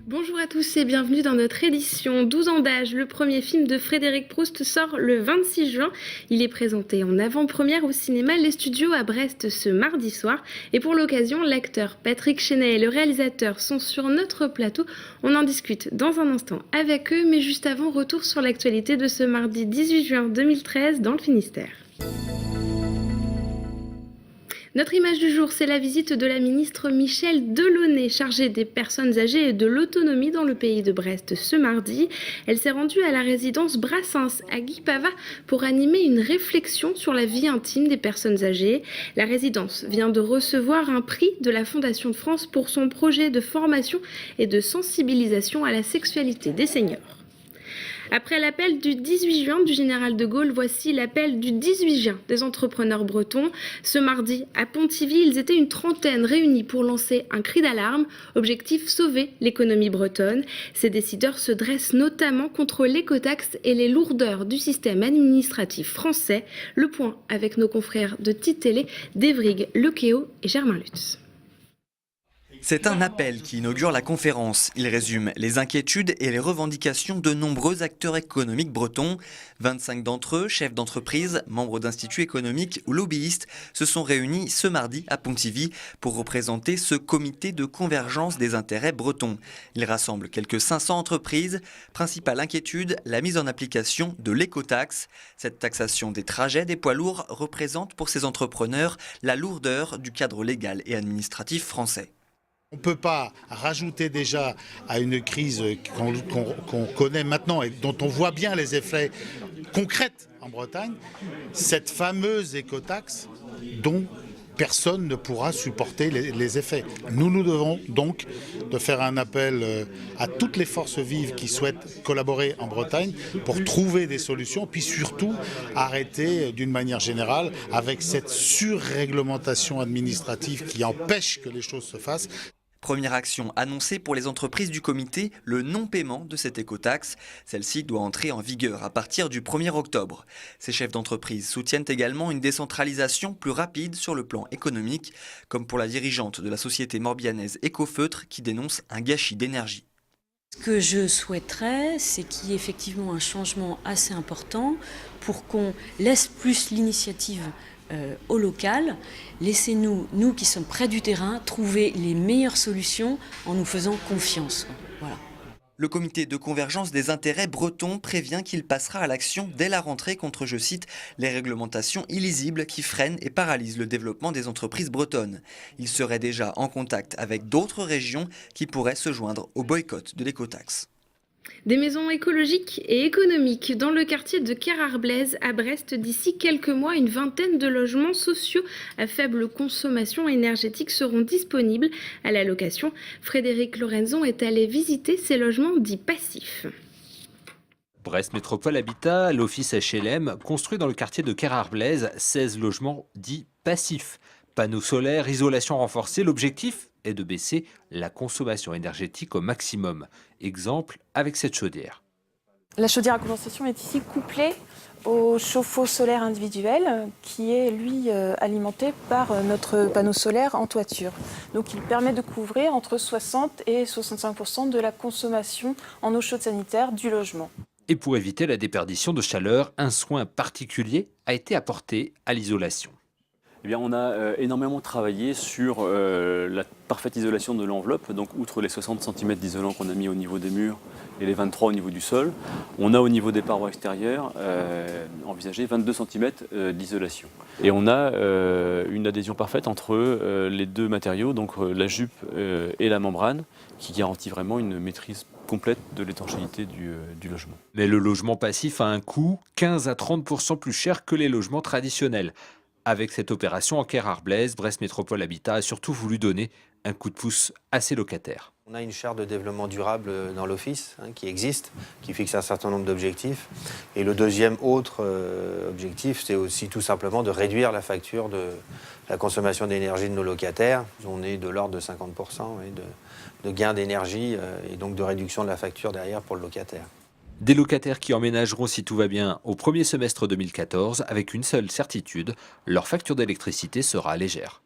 Bonjour à tous et bienvenue dans notre édition 12 ans d'âge. Le premier film de Frédéric Proust sort le 26 juin. Il est présenté en avant-première au cinéma Les Studios à Brest ce mardi soir. Et pour l'occasion, l'acteur Patrick Chenet et le réalisateur sont sur notre plateau. On en discute dans un instant avec eux, mais juste avant, retour sur l'actualité de ce mardi 18 juin 2013 dans le Finistère. Notre image du jour, c'est la visite de la ministre Michèle Delaunay, chargée des personnes âgées et de l'autonomie dans le pays de Brest ce mardi. Elle s'est rendue à la résidence Brassens à Guipava pour animer une réflexion sur la vie intime des personnes âgées. La résidence vient de recevoir un prix de la Fondation de France pour son projet de formation et de sensibilisation à la sexualité des seniors. Après l'appel du 18 juin du général de Gaulle, voici l'appel du 18 juin des entrepreneurs bretons. Ce mardi, à Pontivy, ils étaient une trentaine réunis pour lancer un cri d'alarme. Objectif, sauver l'économie bretonne. Ces décideurs se dressent notamment contre l'écotaxe et les lourdeurs du système administratif français. Le point avec nos confrères de Titélé, d'Evrig, Lequéo et Germain Lutz. C'est un appel qui inaugure la conférence. Il résume les inquiétudes et les revendications de nombreux acteurs économiques bretons. 25 d'entre eux, chefs d'entreprise, membres d'instituts économiques ou lobbyistes, se sont réunis ce mardi à Pontivy pour représenter ce comité de convergence des intérêts bretons. Il rassemble quelques 500 entreprises. Principale inquiétude, la mise en application de l'écotaxe. Cette taxation des trajets des poids lourds représente pour ces entrepreneurs la lourdeur du cadre légal et administratif français. On ne peut pas rajouter déjà à une crise qu'on connaît maintenant et dont on voit bien les effets concrets en Bretagne, cette fameuse écotaxe dont personne ne pourra supporter les effets. Nous devons donc de faire un appel à toutes les forces vives qui souhaitent collaborer en Bretagne pour trouver des solutions, puis surtout arrêter d'une manière générale avec cette surréglementation administrative qui empêche que les choses se fassent. Première action annoncée pour les entreprises du comité, le non-paiement de cette écotaxe. Celle-ci doit entrer en vigueur à partir du 1er octobre. Ces chefs d'entreprise soutiennent également une décentralisation plus rapide sur le plan économique, comme pour la dirigeante de la société morbihannaise Ecofeutre qui dénonce un gâchis d'énergie. Ce que je souhaiterais, c'est qu'il y ait effectivement un changement assez important pour qu'on laisse plus l'initiative au local. Laissez-nous, nous qui sommes près du terrain, trouver les meilleures solutions en nous faisant confiance. Voilà. Le comité de convergence des intérêts bretons prévient qu'il passera à l'action dès la rentrée contre, je cite, les réglementations illisibles qui freinent et paralysent le développement des entreprises bretonnes. Il serait déjà en contact avec d'autres régions qui pourraient se joindre au boycott de l'écotaxe. Des maisons écologiques et économiques dans le quartier de Querarblaise à Brest. D'ici quelques mois, une vingtaine de logements sociaux à faible consommation énergétique seront disponibles à la location. Frédéric Lorenzon est allé visiter ces logements dits passifs. Brest Métropole Habitat, l'office HLM, construit dans le quartier de Querarblaise, 16 logements dits passifs. Panneaux solaires, isolation renforcée, l'objectif est de baisser la consommation énergétique au maximum. Exemple avec cette chaudière. La chaudière à condensation est ici couplée au chauffe-eau solaire individuel qui est lui alimenté par notre panneau solaire en toiture. Donc il permet de couvrir entre 60 et 65% de la consommation en eau chaude sanitaire du logement. Et pour éviter la déperdition de chaleur, un soin particulier a été apporté à l'isolation. Eh bien, on a énormément travaillé sur la parfaite isolation de l'enveloppe. Donc, outre les 60 cm d'isolant qu'on a mis au niveau des murs et les 23 au niveau du sol, on a au niveau des parois extérieures envisagé 22 cm d'isolation. Et on a une adhésion parfaite entre les deux matériaux, donc la jupe et la membrane, qui garantit vraiment une maîtrise complète de l'étanchéité du logement. Mais le logement passif a un coût 15 à 30% plus cher que les logements traditionnels. Avec cette opération en Querarblaise, Brest Métropole Habitat a surtout voulu donner un coup de pouce à ses locataires. On a une charte de développement durable dans l'office qui existe, qui fixe un certain nombre d'objectifs. Et le deuxième autre objectif, c'est aussi tout simplement de réduire la facture de la consommation d'énergie de nos locataires. On est de l'ordre de 50% de gain d'énergie et donc de réduction de la facture derrière pour le locataire. Des locataires qui emménageront, si tout va bien, au premier semestre 2014, avec une seule certitude, leur facture d'électricité sera légère.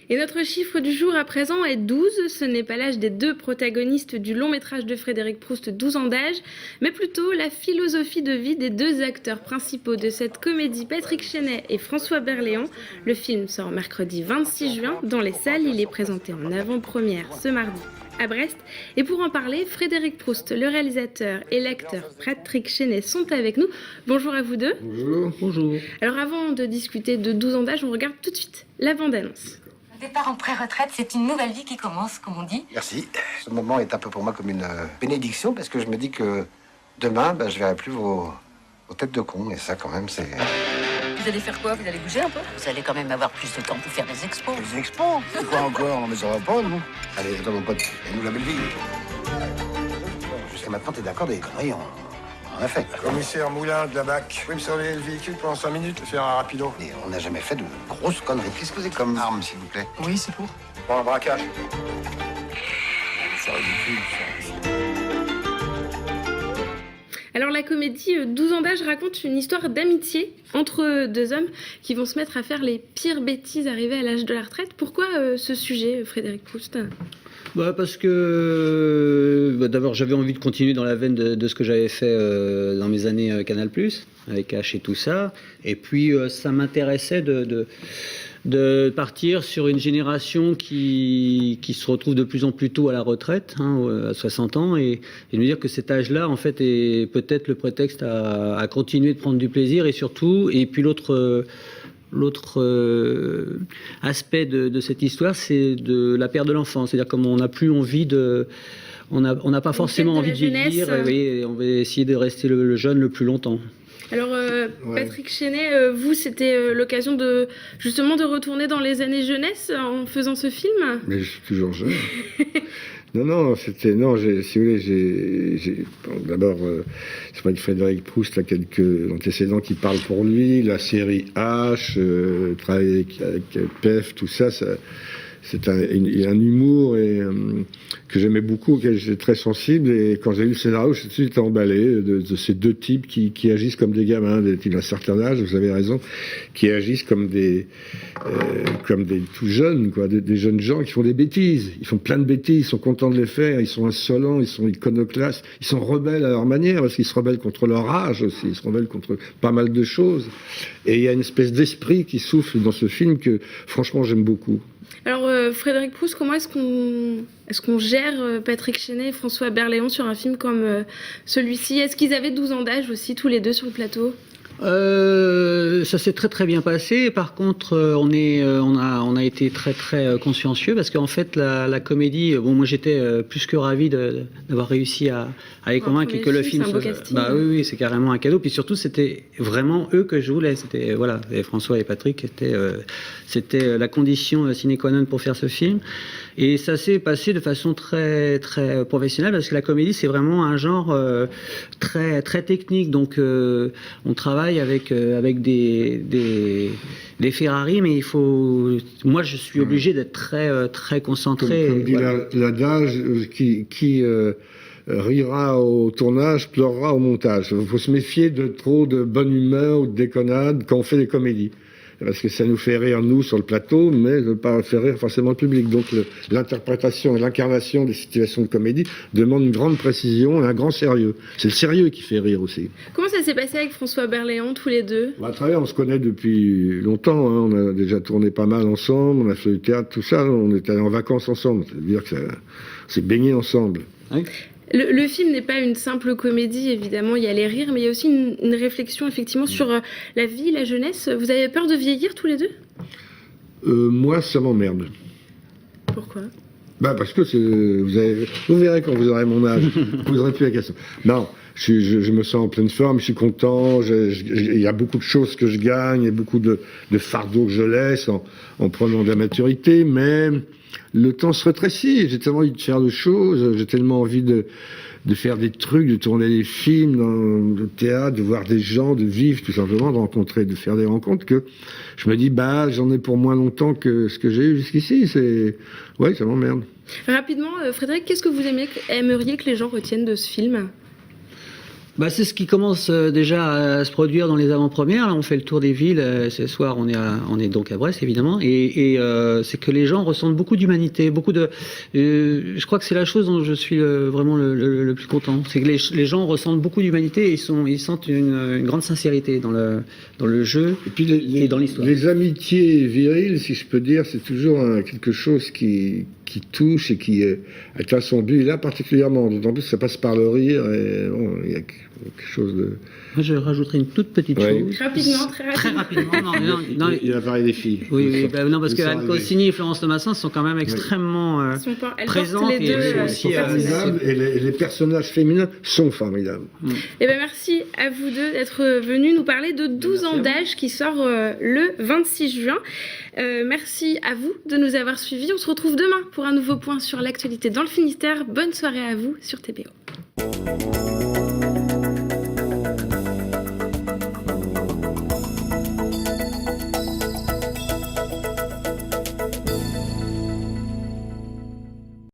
Et notre chiffre du jour à présent est 12. Ce n'est pas l'âge des deux protagonistes du long métrage de Frédéric Proust, 12 ans d'âge, mais plutôt la philosophie de vie des deux acteurs principaux de cette comédie, Patrick Chenet et François Berléand. Le film sort mercredi 26 juin dans les salles. Il est présenté en avant-première ce mardi à Brest. Et pour en parler, Frédéric Proust, le réalisateur, et l'acteur Patrick Chenet sont avec nous. Bonjour à vous deux. Bonjour. Bonjour. Alors avant de discuter de 12 ans d'âge, on regarde tout de suite la bande-annonce. Départ en pré-retraite, c'est une nouvelle vie qui commence, comme on dit. Merci. Ce moment est un peu pour moi comme une bénédiction parce que je me dis que demain, je verrai plus vos têtes de con. Et ça, quand même, c'est... Vous allez faire quoi? Vous allez bouger un peu? Vous allez quand même avoir plus de temps pour faire des expos. Des expos? C'est quoi encore? Mais ça va pas, nous. Allez, attends, mon pote. Et nous, la belle vie. Jusqu'à maintenant, t'es d'accord, des conneries, on a fait. Commissaire Moulin de la BAC. Vous pouvez me surveiller le véhicule pendant 5 minutes, le faire un rapido. Mais on n'a jamais fait de grosses conneries. Qu'est-ce que vous avez comme arme, s'il vous plaît? Oui, c'est pour. Pour un braquage. C'est ridicule, ça. Alors la comédie 12 ans d'âge raconte une histoire d'amitié entre deux hommes qui vont se mettre à faire les pires bêtises arrivées à l'âge de la retraite. Pourquoi ce sujet, Frédéric Proust? Parce que d'abord j'avais envie de continuer dans la veine de ce que j'avais fait dans mes années Canal+, avec H et tout ça. Et puis ça m'intéressait de partir sur une génération qui se retrouve de plus en plus tôt à la retraite, à 60 ans, et de me dire que cet âge-là, en fait, est peut-être le prétexte à continuer de prendre du plaisir, et surtout, et puis l'autre aspect de cette histoire, c'est de la perte de l'enfant. C'est-à-dire comme on n'a plus envie de... On n'a pas forcément envie de vieillir, et on va essayer de rester le jeune le plus longtemps. Alors, Patrick Chenet, vous, c'était l'occasion de retourner dans les années jeunesse en faisant ce film? Mais je suis toujours jeune. Si vous voulez, d'abord, c'est vrai que Frédéric Proust a quelques antécédents qui parlent pour lui. La série H, travailler avec PEF, tout ça, c'est un humour que j'aimais beaucoup, auquel j'étais très sensible. Et quand j'ai lu le scénario, je suis emballé de ces deux types qui agissent comme des gamins, des types d'un certain âge, vous avez raison, qui agissent comme des tout jeunes, quoi, des jeunes gens qui font des bêtises. Ils font plein de bêtises, ils sont contents de les faire, ils sont insolents, ils sont iconoclastes, ils sont rebelles à leur manière, parce qu'ils se rebellent contre leur âge aussi, ils se rebellent contre pas mal de choses. Et il y a une espèce d'esprit qui souffle dans ce film que, franchement, j'aime beaucoup. Alors, Frédéric Proust, comment est-ce qu'on gère Patrick Chenet et François Berléand sur un film comme celui-ci? Est-ce qu'ils avaient 12 ans d'âge aussi, tous les deux, sur le plateau? Ça s'est très très bien passé. Par contre, on a été très très consciencieux parce qu'en fait la comédie, moi j'étais plus que ravi d'avoir réussi à les convaincre et que le film, oui, c'est carrément un cadeau. Puis surtout, c'était vraiment eux que je voulais. C'était et François et Patrick c'était la condition sine qua non pour faire ce film. Et ça s'est passé de façon très très professionnelle parce que la comédie c'est vraiment un genre très très technique. Donc on travaille avec des Ferrari, mais moi je suis obligé d'être très très concentré. Comme dit l'adage, qui rira au tournage, pleurera au montage. Il faut se méfier de trop de bonne humeur ou de déconnade quand on fait des comédies. Parce que ça nous fait rire, nous, sur le plateau, mais ne pas faire rire forcément le public. Donc l'interprétation et l'incarnation des situations de comédie demandent une grande précision et un grand sérieux. C'est le sérieux qui fait rire aussi. Comment ça s'est passé avec François Berléand, tous les deux? À travers, on se connaît depuis longtemps. On a déjà tourné pas mal ensemble, on a fait du théâtre, tout ça. On était en vacances ensemble. C'est-à-dire que c'est baigné ensemble. Oui. Le film n'est pas une simple comédie, évidemment, il y a les rires, mais il y a aussi une réflexion, effectivement, sur la vie, la jeunesse. Vous avez peur de vieillir, tous les deux? Moi, ça m'emmerde. Pourquoi? Parce que vous verrez quand vous aurez mon âge, vous n'aurez plus la question. Non, je me sens en pleine forme, je suis content, il y a beaucoup de choses que je gagne, il y a beaucoup de fardeaux que je laisse en prenant de la maturité, mais le temps se rétrécit, j'ai tellement envie de faire de choses, j'ai tellement envie de faire des trucs, de tourner des films, dans le théâtre, de voir des gens, de vivre tout simplement, de rencontrer, de faire des rencontres, que je me dis, j'en ai pour moins longtemps que ce que j'ai eu jusqu'ici, ouais, ça m'emmerde. Rapidement, Frédéric, qu'est-ce que vous aimeriez que les gens retiennent de ce film? C'est ce qui commence déjà à se produire dans les avant-premières. Là, on fait le tour des villes. Ce soir, on est donc à Brest, évidemment. Et c'est que les gens ressentent beaucoup d'humanité, beaucoup de. Je crois que c'est la chose dont je suis vraiment le plus content. C'est que les gens ressentent beaucoup d'humanité et ils sentent une grande sincérité dans le jeu et puis et dans l'histoire. Les amitiés viriles, si je peux dire, c'est toujours quelque chose qui touche et qui atteint son but, là particulièrement. D'autant plus que ça passe par le rire et bon, il y a quelque chose de... Moi, je rajouterais une toute petite chose. Rapidement, très rapidement. Non, il y a l'appareil des filles. Oui, parce que Anne Cossigny et Florence Lemassin sont quand même extrêmement présentes. Les deux, elles sont aussi formidables et les personnages féminins sont formidables. Et merci à vous deux d'être venus nous parler de 12 ans d'âge qui sort le 26 juin. Merci à vous de nous avoir suivis. On se retrouve demain pour un nouveau point sur l'actualité dans le Finistère. Bonne soirée à vous sur TPO.